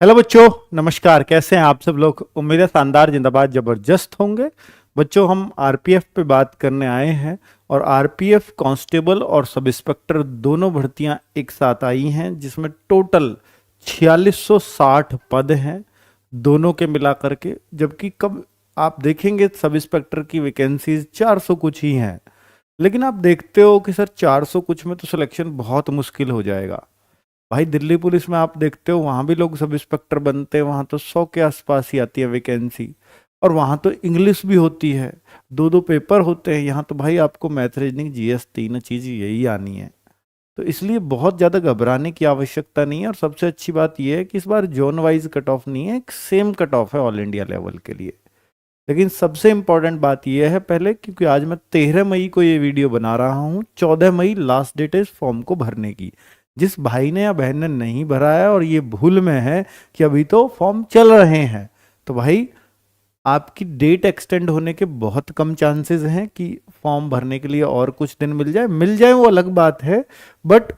Hello बच्चों, नमस्कार। कैसे हैं आप सब लोग? उम्मीद है शानदार, जिंदाबाद, जबरदस्त होंगे। बच्चों, हम आरपीएफ पे बात करने आए हैं और आरपीएफ कांस्टेबल और सब इंस्पेक्टर दोनों भर्तियां एक साथ आई हैं, जिसमें टोटल 4660 पद हैं दोनों के मिला करके। जबकि कब आप देखेंगे सब इंस्पेक्टर की वैकेंसीज 400 कुछ ही हैं। लेकिन आप देखते हो कि सर 400 कुछ में तो सिलेक्शन बहुत मुश्किल हो जाएगा। भाई, दिल्ली पुलिस में आप देखते हो वहां भी लोग सब इंस्पेक्टर बनते हैं, वहां तो 100 के आसपास ही आती है वैकेंसी। और वहां तो इंग्लिश भी होती है, दो दो पेपर होते हैं। यहाँ तो भाई आपको मैथ, रीजनिंग, जीएस तीन चीज यही आनी है। तो इसलिए बहुत ज़्यादा घबराने की आवश्यकता नहीं है। और सबसे अच्छी बात यह है कि इस बार जोन वाइज कट ऑफ नहीं है, एक सेम कट ऑफ है ऑल इंडिया लेवल के लिए। लेकिन सबसे इंपॉर्टेंट बात यह है, पहले क्योंकि आज मैं 13 मई को ये वीडियो बना रहा हूँ, 14 मई लास्ट डेट है इस फॉर्म को भरने की। जिस भाई ने या बहन ने नहीं भरा है और ये भूल में है कि अभी तो फॉर्म चल रहे हैं, तो भाई आपकी डेट एक्सटेंड होने के बहुत कम चांसेस हैं कि फॉर्म भरने के लिए और कुछ दिन मिल जाए वो अलग बात है, बट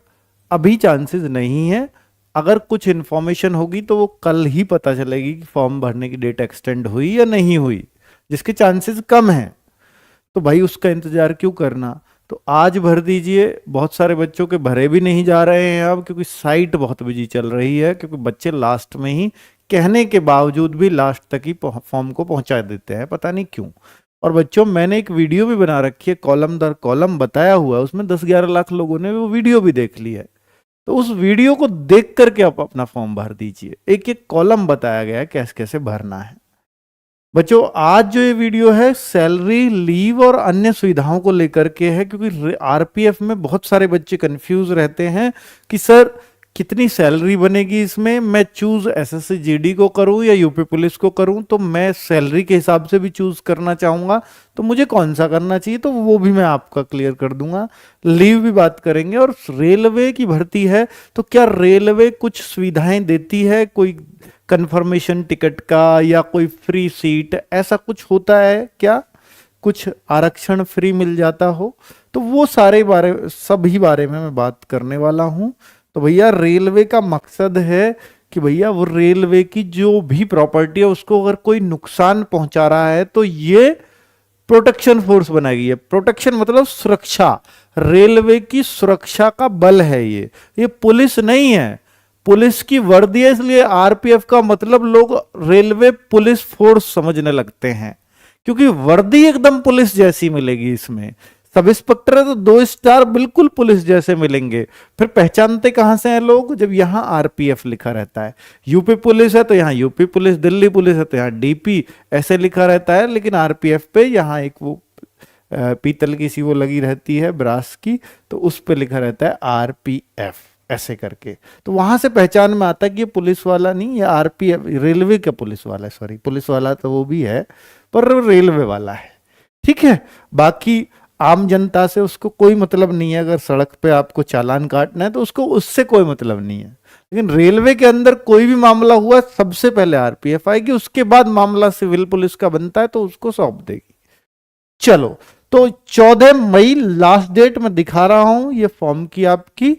अभी चांसेस नहीं है। अगर कुछ इन्फॉर्मेशन होगी तो वो कल ही पता चलेगी कि फॉर्म भरने की डेट एक्सटेंड हुई या नहीं हुई, जिसके चांसेस कम हैं। तो भाई उसका इंतजार क्यों करना? तो आज भर दीजिए। बहुत सारे बच्चों के भरे भी नहीं जा रहे हैं अब, क्योंकि साइट बहुत बिजी चल रही है, क्योंकि बच्चे लास्ट में ही कहने के बावजूद भी लास्ट तक ही फॉर्म को पहुंचा देते हैं, पता नहीं क्यों। और बच्चों, मैंने एक वीडियो भी बना रखी है, कॉलम दर कॉलम बताया हुआ है, उसमें 10-11 लाख लोगों ने वो वीडियो भी देख ली है। तो उस वीडियो को देख करके आप अपना फॉर्म भर दीजिए। एक एक कॉलम बताया गया है कैसे कैसे भरना है। बच्चों, आज जो ये वीडियो है सैलरी, लीव और अन्य सुविधाओं को लेकर के है, क्योंकि आरपीएफ में बहुत सारे बच्चे कंफ्यूज रहते हैं कि सर कितनी सैलरी बनेगी इसमें, मैं चूज एसएससी जीडी को करूं या यूपी पुलिस को करूं, तो मैं सैलरी के हिसाब से भी चूज करना चाहूंगा, तो मुझे कौन सा करना चाहिए, तो वो भी मैं आपका क्लियर कर दूंगा। लीव भी बात करेंगे। और रेलवे की भर्ती है, तो क्या रेलवे कुछ सुविधाएं देती है, कोई कंफर्मेशन टिकट का या कोई फ्री सीट, ऐसा कुछ होता है क्या? कुछ आरक्षण फ्री मिल जाता हो? तो वो सभी बारे में मैं बात करने वाला हूं। तो भैया, रेलवे का मकसद है कि भैया वो रेलवे की जो भी प्रॉपर्टी है उसको अगर कोई नुकसान पहुंचा रहा है तो ये प्रोटेक्शन फोर्स बनाएगी। है प्रोटेक्शन मतलब सुरक्षा, रेलवे की सुरक्षा का बल है ये पुलिस नहीं है। पुलिस की वर्दी है, इसलिए आरपीएफ का मतलब लोग रेलवे पुलिस फोर्स समझने लगते हैं, क्योंकि वर्दी एकदम पुलिस जैसी मिलेगी इसमें। सब इंस्पेक्टर है तो 2 स्टार बिल्कुल पुलिस जैसे मिलेंगे। फिर पहचानते कहां से हैं लोग? जब यहां आरपीएफ लिखा रहता है। यूपी पुलिस है तो यहां यूपी पुलिस, दिल्ली पुलिस है तो यहां डीपी, ऐसे लिखा रहता है। लेकिन आरपीएफ पे यहां एक वो पीतल की सी वो लगी रहती है, ब्रास की, तो उस पे लिखा रहता है आरपीएफ ऐसे करके। तो वहां से पहचान में आता है कि ये पुलिस वाला नहीं, ये आरपीएफ रेलवे का पुलिस वाला है। सॉरी, पुलिस वाला तो वो भी है, पर रेलवे वाला है। ठीक है। बाकी आम जनता से उसको कोई मतलब नहीं है। अगर सड़क पे आपको चालान काटना है तो उसको उससे कोई मतलब नहीं है। लेकिन रेलवे के अंदर कोई भी मामला हुआ, सबसे पहले आरपीएफ आएगी, उसके बाद मामला सिविल पुलिस का बनता है तो उसको सौंप देगी। चलो, तो 14 मई लास्ट डेट में दिखा रहा हूं ये फॉर्म की आपकी।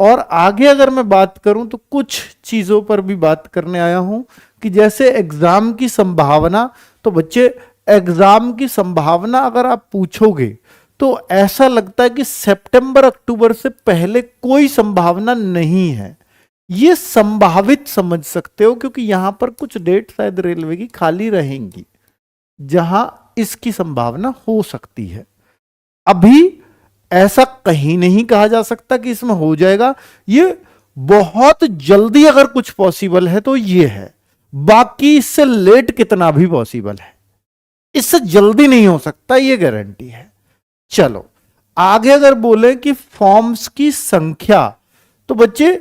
और आगे अगर मैं बात करूं तो कुछ चीजों पर भी बात करने आया हूं, कि जैसे एग्जाम की संभावना। तो बच्चे, एग्जाम की संभावना अगर आप पूछोगे तो ऐसा लगता है कि सितंबर अक्टूबर से पहले कोई संभावना नहीं है। ये संभावित समझ सकते हो, क्योंकि यहां पर कुछ डेट शायद रेलवे की खाली रहेंगी जहां इसकी संभावना हो सकती है। अभी ऐसा कहीं नहीं कहा जा सकता कि इसमें हो जाएगा। ये बहुत जल्दी अगर कुछ पॉसिबल है तो ये है, बाकी इससे लेट कितना भी पॉसिबल है, इससे जल्दी नहीं हो सकता, ये गारंटी है। चलो आगे अगर बोले कि फॉर्म्स की संख्या, तो बच्चे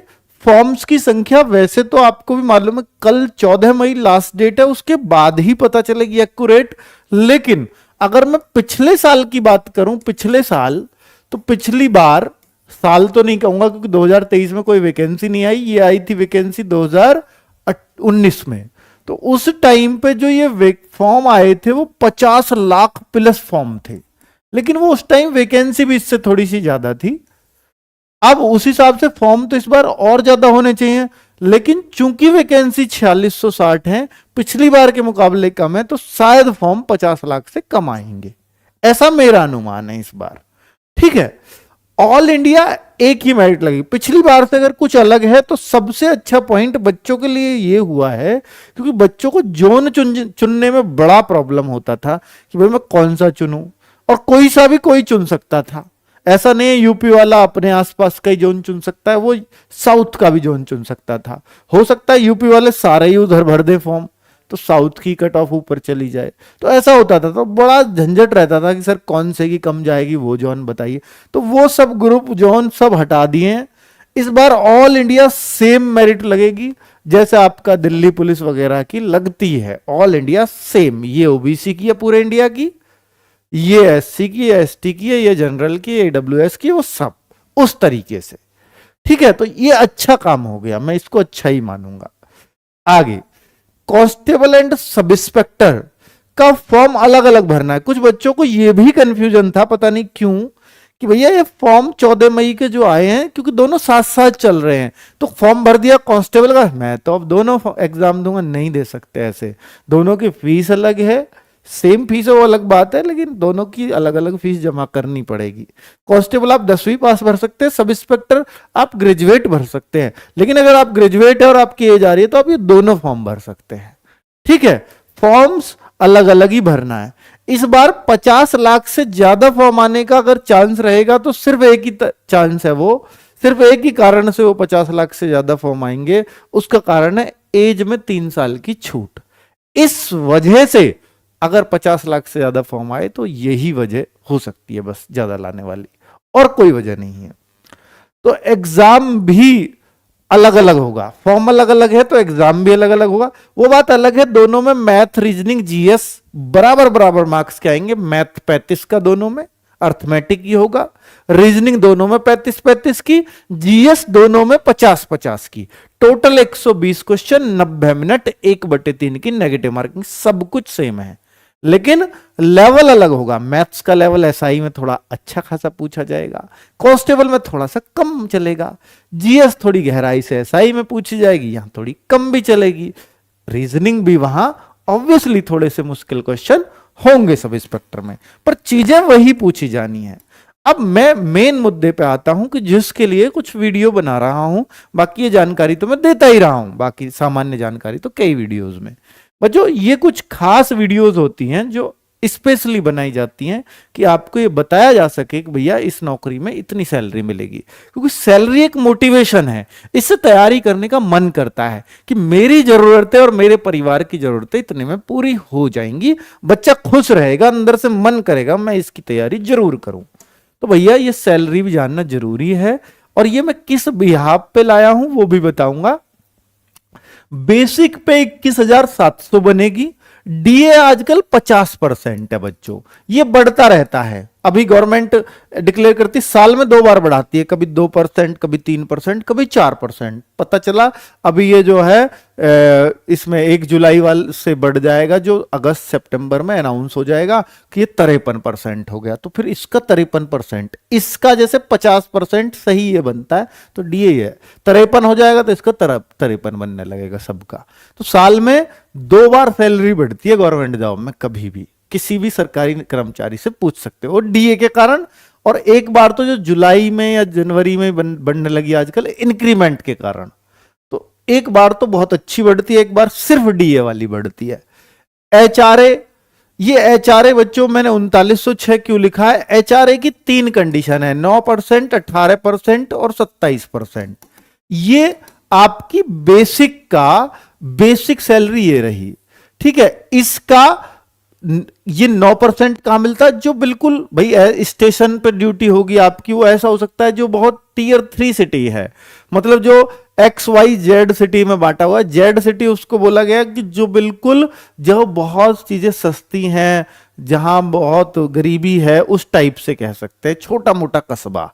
फॉर्म्स की संख्या वैसे तो आपको भी मालूम है, कल 14 मई लास्ट डेट है, उसके बाद ही पता चलेगी एक्यूरेट। लेकिन अगर मैं पिछले साल की बात करूं, पिछले साल, तो पिछली बार, साल तो नहीं कहूंगा क्योंकि 2023 में कोई वैकेंसी नहीं आई, ये आई थी वैकेंसी 2019 में। तो उस टाइम पे जो ये फॉर्म आए थे वो 50 लाख प्लस फॉर्म थे। लेकिन वो उस टाइम वैकेंसी भी इससे थोड़ी सी ज्यादा थी। अब उस हिसाब से फॉर्म तो इस बार और ज्यादा होने चाहिए, लेकिन चूंकि वैकेंसी 4660 है, पिछली बार के मुकाबले कम है, तो शायद फॉर्म 50 लाख से कम आएंगे, ऐसा मेरा अनुमान है इस बार। ठीक है, ऑल इंडिया एक ही मेरिट लगेगी। पिछली बार से अगर कुछ अलग है तो सबसे अच्छा पॉइंट बच्चों के लिए ये हुआ है, क्योंकि बच्चों को जोन चुनने में बड़ा प्रॉब्लम होता था कि भाई मैं कौन सा चुनूं, और कोई सा भी कोई चुन सकता था। ऐसा नहीं है यूपी वाला अपने आसपास का ही जोन चुन सकता है, वो साउथ का भी जोन चुन सकता था। हो सकता है यूपी वाले सारे ही उधर भर दे फॉर्म, तो साउथ की कट ऑफ ऊपर चली जाए, तो ऐसा होता था, तो बड़ा झंझट रहता था कि सर कौन से की कम जाएगी वो जोन बताइए। तो वो सब ग्रुप जोन सब हटा दिए हैं। इस बार ऑल इंडिया सेम मेरिट लगेगी, जैसे आपका दिल्ली पुलिस वगैरह की लगती है, ऑल इंडिया सेम। ये ओबीसी की है पूरे इंडिया की, ये एससी की है, एसटी की है, ये जनरल की है, ईडब्ल्यूएस की है, वो सब उस तरीके से। ठीक है, तो ये अच्छा काम हो गया, मैं इसको अच्छा ही मानूंगा। आगे कांस्टेबल एंड सब इंस्पेक्टर का फॉर्म अलग अलग भरना है। कुछ बच्चों को यह भी कंफ्यूजन था, पता नहीं क्यों, कि भैया ये फॉर्म 14 मई के जो आए हैं, क्योंकि दोनों साथ साथ चल रहे हैं, तो फॉर्म भर दिया कांस्टेबल का, मैं तो अब दोनों एग्जाम दूंगा, नहीं दे सकते ऐसे। दोनों की फीस अलग है, सेम फीस है वो अलग बात है, लेकिन दोनों की अलग अलग फीस जमा करनी पड़ेगी। कांस्टेबल आप 10वीं पास भर सकते हैं, सब इंस्पेक्टर आप ग्रेजुएट भर सकते हैं, लेकिन अगर आप ग्रेजुएट है और आपकी एज आ रही है तो आप ये दोनों फॉर्म भर सकते हैं। ठीक है, फॉर्म्स अलग अलग ही भरना है। इस बार 50 लाख से ज्यादा फॉर्म आने का अगर चांस रहेगा तो सिर्फ एक ही चांस है, वो सिर्फ एक ही कारण से वो 50 लाख से ज्यादा फॉर्म आएंगे, उसका कारण है एज में 3 साल की छूट। इस वजह से अगर 50 लाख से ज्यादा फॉर्म आए तो यही वजह हो सकती है बस ज्यादा लाने वाली, और कोई वजह नहीं है। तो एग्जाम भी अलग अलग होगा, फॉर्म अलग अलग है तो एग्जाम भी अलग अलग होगा। वो बात अलग है, दोनों में मैथ रीजनिंग जीएस बराबर बराबर मार्क्स के आएंगे। मैथ 35 का दोनों में, अर्थमेटिक ही होगा, रीजनिंग दोनों में 35-35 की, जीएस दोनों में 50-50 की। टोटल 120 क्वेश्चन, 90 मिनट, 1/3 की नेगेटिव मार्किंग, सब कुछ सेम है, लेकिन लेवल अलग होगा। मैथ्स का लेवल एसआई में थोड़ा अच्छा खासा पूछा जाएगा, कांस्टेबल में थोड़ा सा कम चलेगा, जीएस थोड़ी गहराई से एसआई में पूछी जाएगी, यहां थोड़ी कम भी चलेगी, रीजनिंग भी वहां ऑब्वियसली थोड़े से मुश्किल क्वेश्चन होंगे सब इंस्पेक्टर में, पर चीजें वही पूछी जानी है। अब मैं मेन मुद्दे पे आता हूं कि जिसके लिए कुछ वीडियो बना रहा हूं, बाकी ये जानकारी तो मैं देता ही रहा हूं, बाकी सामान्य जानकारी तो कई वीडियोस में। बच्चों ये कुछ खास वीडियोस होती हैं जो स्पेशली बनाई जाती हैं कि आपको ये बताया जा सके कि भैया इस नौकरी में इतनी सैलरी मिलेगी, क्योंकि सैलरी एक मोटिवेशन है, इससे तैयारी करने का मन करता है कि मेरी जरूरतें और मेरे परिवार की जरूरतें इतने में पूरी हो जाएंगी, बच्चा खुश रहेगा, अंदर से मन करेगा मैं इसकी तैयारी जरूर करूं। तो भैया ये सैलरी भी जानना जरूरी है, और ये मैं किस बिहाफ पे लाया हूं वो भी बताऊंगा। बेसिक पे 21,700 बनेगी, डीए आजकल 50% है बच्चों, ये बढ़ता रहता है। अभी गवर्नमेंट डिक्लेयर करती साल में 2 बार बढ़ाती है, कभी 2%, कभी 3%, कभी 4%। पता चला अभी ये जो है इसमें 1 जुलाई वाल से बढ़ जाएगा, जो अगस्त सितंबर में अनाउंस हो जाएगा कि ये 53% हो गया, तो फिर इसका 53%, इसका जैसे 50% सही ये बनता है, तो डीए है 53 हो जाएगा, तो इसका 53 बनने लगेगा सबका। तो साल में 2 बार सैलरी बढ़ती है गवर्नमेंट जॉब में, कभी भी किसी भी सरकारी कर्मचारी से पूछ सकते हो, डीए के कारण। और एक बार तो जो जुलाई में या जनवरी में बढ़ने लगी आजकल इंक्रीमेंट के कारण, तो एक बार तो बहुत अच्छी बढ़ती है, एक बार सिर्फ डीए वाली बढ़ती है। एचआरए, ये एचआरए बच्चों मैंने 3906 क्यों लिखा है, एचआरए की 3 कंडीशन है, 9%, 18% और 27%। ये आपकी बेसिक का बेसिक सैलरी ये रही, ठीक है। इसका ये 9% कहां मिलता है, जो बिल्कुल भाई स्टेशन पे ड्यूटी होगी आपकी, वो ऐसा हो सकता है जो बहुत टियर 3 सिटी है, मतलब जो XYZ सिटी में बांटा हुआ है। जेड सिटी उसको बोला गया कि जो बिल्कुल जो बहुत चीजें सस्ती हैं, जहां बहुत गरीबी है, उस टाइप से कह सकते हैं, छोटा मोटा कस्बा।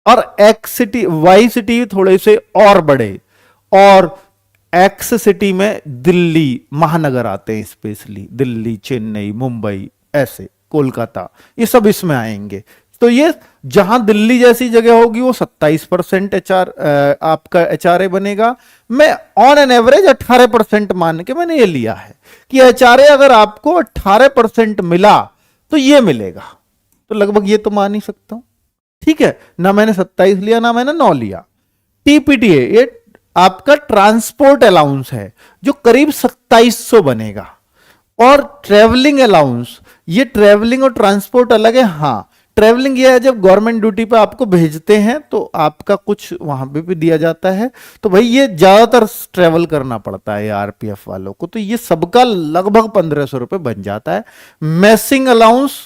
और एक्स सिटी, वाई सिटी थोड़े से और बड़े, और एक्स सिटी में दिल्ली महानगर आते हैं, स्पेशली दिल्ली, चेन्नई, मुंबई, ऐसे कोलकाता, ये सब इसमें आएंगे। तो ये जहां दिल्ली जैसी जगह होगी वो 27% एचआर आपका एचआरए बनेगा। मैं ऑन एन एवरेज 18% मान के मैंने ये लिया है कि एचआरए अगर आपको 18% मिला तो ये मिलेगा, तो लगभग ये तो मान ही सकता हूं। ठीक है, ना मैंने 27 लिया ना मैंने 9 लिया। टीपीटीए ये आपका ट्रांसपोर्ट अलाउंस है जो करीब 2700 बनेगा। और ट्रेवलिंग अलाउंस, ये ट्रेवलिंग और ट्रांसपोर्ट अलग है। हाँ, ट्रेवलिंग ये है जब गवर्नमेंट ड्यूटी पे आपको भेजते हैं तो आपका कुछ वहां पे भी दिया जाता है, तो भाई ये ज्यादातर ट्रेवल करना पड़ता है आरपीएफ वालों को, तो ये सबका लगभग 1500 रुपए बन जाता है। मैसिंग अलाउंस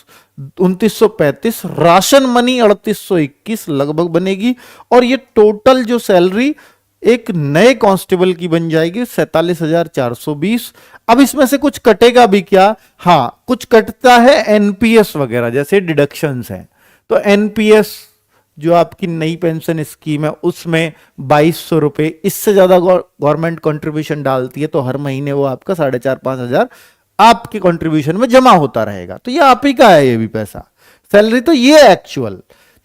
2935, राशन मनी 3821 लगभग बनेगी। और ये टोटल जो सैलरी एक नए कांस्टेबल की बन जाएगी 47,420। अब इसमें से कुछ कटेगा भी क्या? हाँ, कुछ कटता है एनपीएस वगैरह, जैसे डिडक्शंस हैं। तो एनपीएस जो आपकी नई पेंशन स्कीम है उसमें 2200 रुपए, इससे ज्यादा गवर्नमेंट कंट्रीब्यूशन डालती है तो हर महीने वो आपका 4,500-5,000 आपके कंट्रीब्यूशन में जमा होता रहेगा। तो ये आप ही का है ये भी पैसा, सैलरी तो ये एक्चुअल।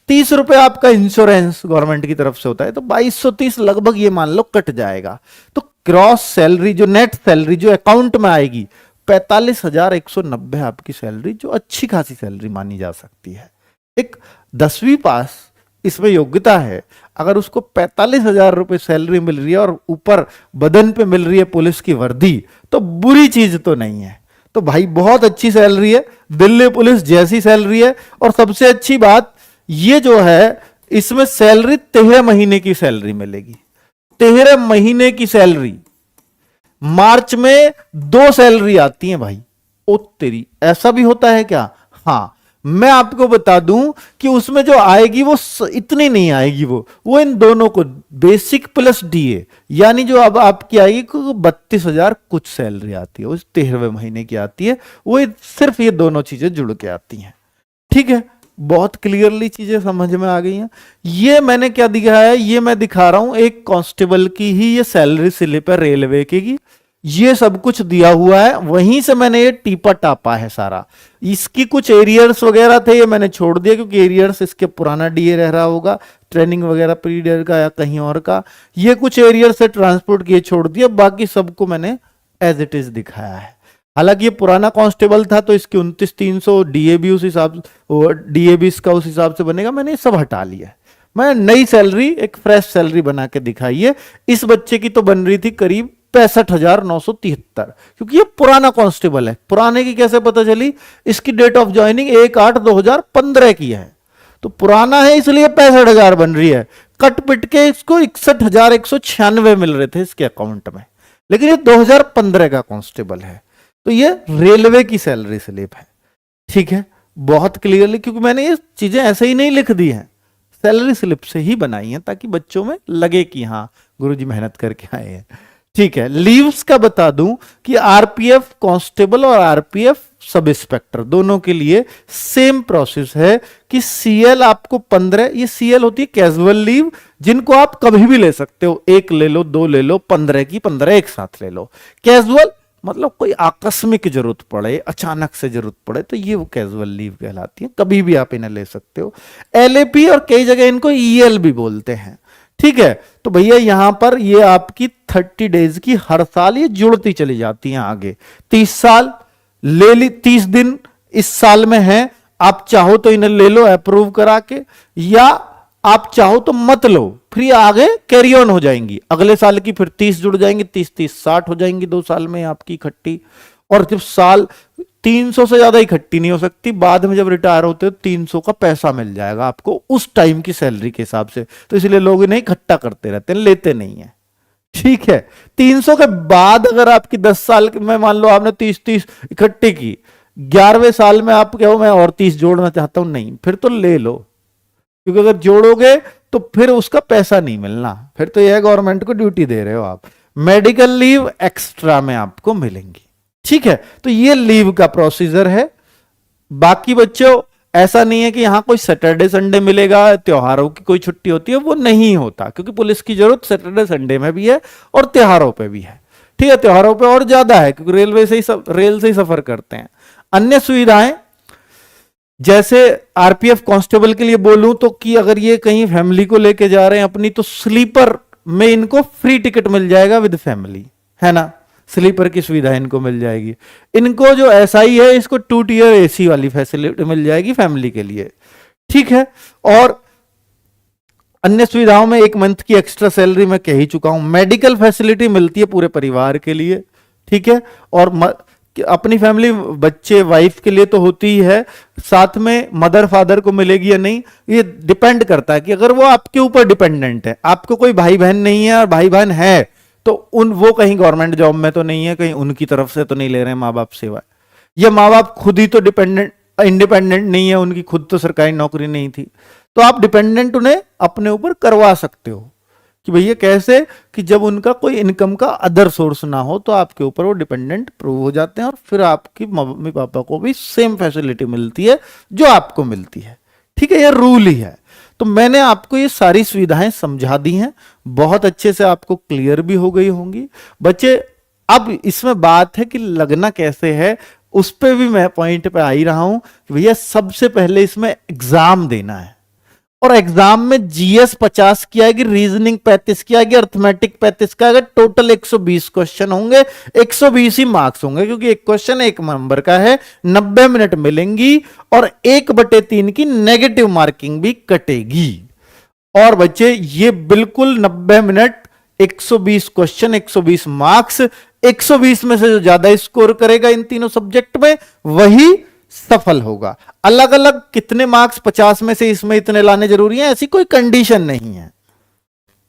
30 रुपए आपका इंश्योरेंस गवर्नमेंट की तरफ से होता है, तो 2230 लगभग ये मान लो कट जाएगा। तो क्रॉस सैलरी जो नेट सैलरी जो अकाउंट में आएगी 45,190 आपकी सैलरी, जो अच्छी खासी सैलरी मानी जा सकती है। एक 10वीं पास इसमें योग्यता है, अगर उसको 45,000 रुपए सैलरी मिल रही है और ऊपर बदन पे मिल रही है पुलिस की वर्दी, तो बुरी चीज तो नहीं है। तो भाई बहुत अच्छी सैलरी है, दिल्ली पुलिस जैसी सैलरी है। और सबसे अच्छी बात ये जो है, इसमें सैलरी 13 महीने की सैलरी मिलेगी। 13 महीने की सैलरी, मार्च में 2 सैलरी आती है भाई। ओ तेरी, ऐसा भी होता है क्या? हाँ, मैं आपको बता दूं कि उसमें जो आएगी वो इतनी नहीं आएगी, वो इन दोनों को बेसिक प्लस डीए, यानी जो अब आपकी आएगी 32,000 कुछ सैलरी आती है, उस 13वें महीने की आती है। वो सिर्फ ये दोनों चीजें जुड़ के आती हैं। ठीक है, बहुत क्लियरली चीजें समझ में आ गई हैं। ये मैंने क्या दिखाया है, ये मैं दिखा रहा हूं एक कांस्टेबल की ही ये सैलरी स्लिप है रेलवे की। ये सब कुछ दिया हुआ है, वहीं से मैंने ये टीपा टापा है सारा। इसकी कुछ एरियर्स वगैरह थे, ये मैंने छोड़ दिया क्योंकि एरियर्स इसके पुराना डीए रह रहा होगा, ट्रेनिंग वगैरह पीरियड का या कहीं और का। ये कुछ एरियर्स है ट्रांसपोर्ट के, छोड़ दिया, बाकी सबको मैंने एज इट इज दिखाया है। हालांकि ये पुराना कांस्टेबल था तो इसकी 29,300 डीएबी उस हिसाब, डीएबी इसका उस हिसाब से बनेगा। मैंने सब हटा लिया है, मैं नई सैलरी, एक फ्रेश सैलरी बना के दिखाई है। इस बच्चे की तो बन रही थी करीब 65,973, क्योंकि ये पुराना कांस्टेबल है। पुराने की कैसे पता चली? इसकी डेट ऑफ ज्वाइनिंग 1/8/2015 की है, तो पुराना है इसलिए 65,000 बन रही है। कट पिट के इसको 61,196 मिल रहे थे इसके अकाउंट में, लेकिन ये 2015 का कांस्टेबल है, तो ये रेलवे की सैलरी स्लिप है। ठीक है, बहुत क्लियरली, क्योंकि मैंने ये चीजें ऐसे ही नहीं लिख दी हैं, सैलरी स्लिप से ही बनाई हैं ताकि बच्चों में लगे कि हाँ गुरुजी मेहनत करके आए हैं। ठीक है, लीव्स का बता दूं कि आरपीएफ कांस्टेबल और आरपीएफ सब इंस्पेक्टर दोनों के लिए सेम प्रोसेस है कि सीएल आपको 15, ये सीएल होती है कैजुअल लीव, जिनको आप कभी भी ले सकते हो, 1 ले लो, 2 ले लो, 15 की 15 एक साथ ले लो। कैजुअल मतलब कोई आकस्मिक जरूरत पड़े, अचानक से जरूरत पड़े, तो ये वो कैजुअल लीव कहलाती है, कभी भी आप इन्हें ले सकते हो। एलएपी और कई जगह इनको ईएल भी बोलते हैं। ठीक है, तो भैया यहां पर ये आपकी 30 डेज की हर साल ये जुड़ती चली जाती हैं आगे। 30 साल ले ली, 30 दिन इस साल में है, आप चाहो तो इन्हें ले लो अप्रूव करा के, या आप चाहो तो मत लो, फिर ये आगे कैरी ऑन हो जाएंगी, अगले साल की फिर 30 जुड़ जाएंगी, 30-30 60 हो जाएंगी 2 साल में आपकी इकट्ठी। और जब साल 300 से ज्यादा इकट्ठी नहीं हो सकती, बाद में जब रिटायर होते हो 300 का पैसा मिल जाएगा आपको उस टाइम की सैलरी के हिसाब से, तो इसलिए लोग इन्हें इकट्ठा करते रहते हैं, लेते नहीं है। ठीक है, 300 के बाद अगर आपकी 10 साल में मान लो आपने 30-30 इकट्ठी की, 11वें साल में आप कहो मैं और 30 जोड़ना चाहता हूं, नहीं, फिर तो ले लो, क्योंकि अगर जोड़ोगे तो फिर उसका पैसा नहीं मिलना, फिर तो यह गवर्नमेंट को ड्यूटी दे रहे हो आप। मेडिकल लीव एक्स्ट्रा में आपको मिलेंगी। ठीक है, तो ये लीव का प्रोसीजर है। बाकी बच्चों ऐसा नहीं है कि यहां कोई सैटरडे संडे मिलेगा, त्योहारों की कोई छुट्टी होती है, वो नहीं होता, क्योंकि पुलिस की जरूरत सैटरडे संडे में भी है और त्योहारों पे भी है। ठीक है, त्योहारों पे और ज्यादा है क्योंकि रेल से ही सफर करते हैं। अन्य सुविधाएं जैसे आरपीएफ कांस्टेबल के लिए बोलूं तो कि अगर ये कहीं फैमिली को लेके जा रहे हैं अपनी, तो स्लीपर में इनको फ्री टिकट मिल जाएगा विद फैमिली, है ना, स्लीपर की सुविधा इनको मिल जाएगी। इनको जो एसआई है इसको 2 टियर एसी वाली फैसिलिटी मिल जाएगी फैमिली के लिए, ठीक है। और अन्य सुविधाओं में 1 मंथ की एक्स्ट्रा सैलरी मैं कह ही चुका हूं। मेडिकल फैसिलिटी मिलती है पूरे परिवार के लिए, ठीक है। और अपनी फैमिली, बच्चे, वाइफ के लिए तो होती ही है, साथ में मदर फादर को मिलेगी या नहीं ये डिपेंड करता है कि अगर वो आपके ऊपर डिपेंडेंट है, आपको कोई भाई बहन नहीं है और भाई बहन है तो वो कहीं गवर्नमेंट जॉब में तो नहीं है, कहीं उनकी तरफ से तो नहीं ले रहे हैं माँ बाप सेवा, या माँ बाप खुद ही तो इंडिपेंडेंट नहीं है, उनकी खुद तो सरकारी नौकरी नहीं थी, तो आप डिपेंडेंट उन्हें अपने ऊपर करवा सकते हो कि भैया कैसे, कि जब उनका कोई इनकम का अदर सोर्स ना हो तो आपके ऊपर वो डिपेंडेंट प्रूव हो जाते हैं और फिर आपकी मम्मी पापा को भी सेम फैसिलिटी मिलती है जो आपको मिलती है, ठीक है। ये रूल ही है। तो मैंने आपको ये सारी सुविधाएं समझा दी हैं, बहुत अच्छे से आपको क्लियर भी हो गई होंगी बच्चे। अब इसमें बात है कि लगना कैसे है, उस पे भी मैं पॉइंट पे आ ही रहा हूं कि भैया सबसे पहले इसमें एग्जाम देना है, और एग्जाम में जीएस 50 की आएगी, रीजनिंग 35 की आएगी, अर्थमेटिक 35 का आएगा, टोटल 120 क्वेश्चन होंगे, 120 ही मार्क्स होंगे क्योंकि एक क्वेश्चन 1 नंबर का है, 90 मिनट मिलेंगी और 1/3 की नेगेटिव मार्किंग भी कटेगी। और बच्चे ये बिल्कुल 90 मिनट, 120 क्वेश्चन, 120 मार्क्स, 120 में से जो ज्यादा स्कोर करेगा इन तीनों सब्जेक्ट में वही सफल होगा। अलग अलग कितने मार्क्स 50 में से इसमें इतने लाने जरूरी है ऐसी कोई कंडीशन नहीं है,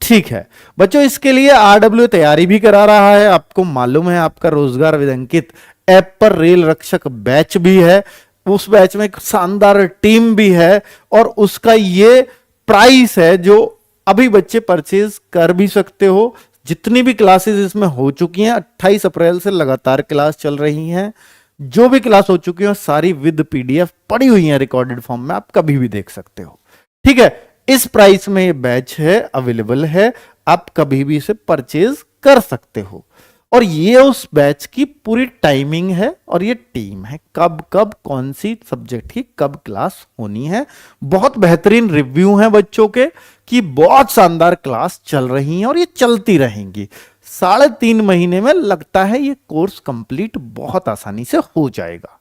ठीक है बच्चों। इसके लिए आरडब्ल्यू तैयारी भी करा रहा है, आपको मालूम है, आपका रोजगार विद अंकित ऐप पर रेल रक्षक बैच भी है, उस बैच में एक शानदार टीम भी है और उसका ये प्राइस है जो अभी बच्चे परचेज कर भी सकते हो। जितनी भी क्लासेस इसमें हो चुकी हैं, 28 अप्रैल से लगातार क्लास चल रही हैं, जो भी क्लास हो चुकी है सारी विद पीडीएफ पड़ी हुई है रिकॉर्डेड फॉर्म में, आप कभी भी देख सकते हो, ठीक है। इस प्राइस में ये बैच है, अवेलेबल है, आप कभी भी इसे परचेज कर सकते हो। और ये उस बैच की पूरी टाइमिंग है और ये टीम है, कब कब कौन सी सब्जेक्ट की कब क्लास होनी है। बहुत बेहतरीन रिव्यू हैं बच्चों के कि बहुत शानदार क्लास चल रही हैं और ये चलती रहेंगी। 3.5 महीने में लगता है ये कोर्स कंप्लीट बहुत आसानी से हो जाएगा,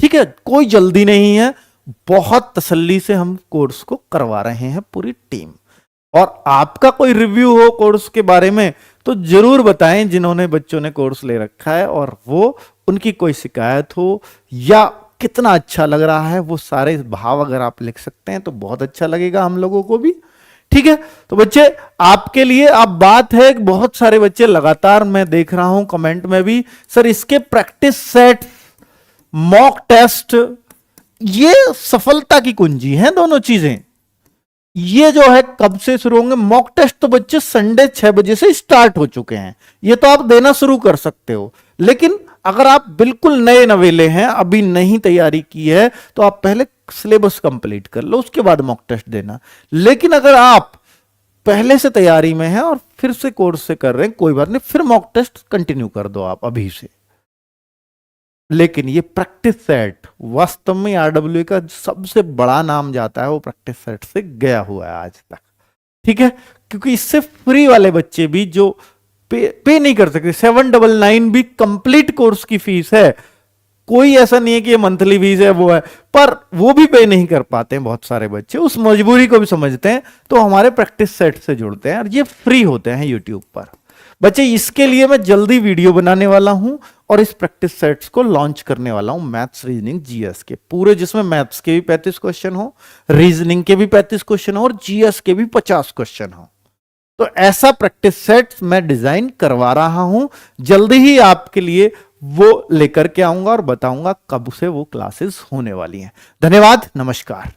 ठीक है। कोई जल्दी नहीं है, बहुत तसल्ली से हम कोर्स को करवा रहे हैं पूरी टीम। और आपका कोई रिव्यू हो कोर्स के बारे में तो जरूर बताएं, जिन्होंने बच्चों ने कोर्स ले रखा है और वो उनकी कोई शिकायत हो या कितना अच्छा लग रहा है, वो सारे भाव अगर आप लिख सकते हैं तो बहुत अच्छा लगेगा हम लोगों को भी, ठीक है। तो बच्चे आपके लिए अब बात है, बहुत सारे बच्चे लगातार मैं देख रहा हूं कमेंट में भी, सर इसके प्रैक्टिस सेट, मॉक टेस्ट, ये सफलता की कुंजी है दोनों चीजें। ये जो है कब से शुरू होंगे मॉक टेस्ट, तो बच्चे संडे 6 बजे से स्टार्ट हो चुके हैं, ये तो आप देना शुरू कर सकते हो। लेकिन अगर आप बिल्कुल नए नवेले हैं, अभी नहीं तैयारी की है, तो आप पहले सिलेबस कंप्लीट कर लो, उसके बाद मॉक टेस्ट देना। लेकिन अगर आप पहले से तैयारी में हैं और फिर से कोर्स से कर रहे हैं, कोई बात नहीं, फिर मॉक टेस्ट कंटिन्यू कर दो आप अभी से। लेकिन ये प्रैक्टिस सेट वास्तव में आरडब्ल्यू का सबसे बड़ा नाम जाता है, वो प्रैक्टिस सेट से गया हुआ है आज तक, ठीक है। क्योंकि इससे फ्री वाले बच्चे भी जो पे नहीं कर सकते, 799 भी कंप्लीट कोर्स की फीस है, कोई ऐसा नहीं है कि ये मंथली फीस है वो है, पर वो भी पे नहीं कर पाते हैं बहुत सारे बच्चे, उस मजबूरी को भी समझते हैं तो हमारे प्रैक्टिस सेट से जुड़ते हैं और ये फ्री होते हैं यूट्यूब पर। बच्चे इसके लिए मैं जल्दी वीडियो बनाने वाला हूं और इस प्रैक्टिस सेट्स को लॉन्च करने वाला हूं, मैथ्स, रीजनिंग, जीएस के पूरे, जिसमें मैथ्स के भी 35 क्वेश्चन हो, रीजनिंग के भी 35 क्वेश्चन हो और जीएस के भी 50 क्वेश्चन हो। तो ऐसा प्रैक्टिस सेट मैं डिजाइन करवा रहा हूं, जल्दी ही आपके लिए वो लेकर के आऊंगा और बताऊंगा कब से वो क्लासेस होने वाली हैं। धन्यवाद, नमस्कार।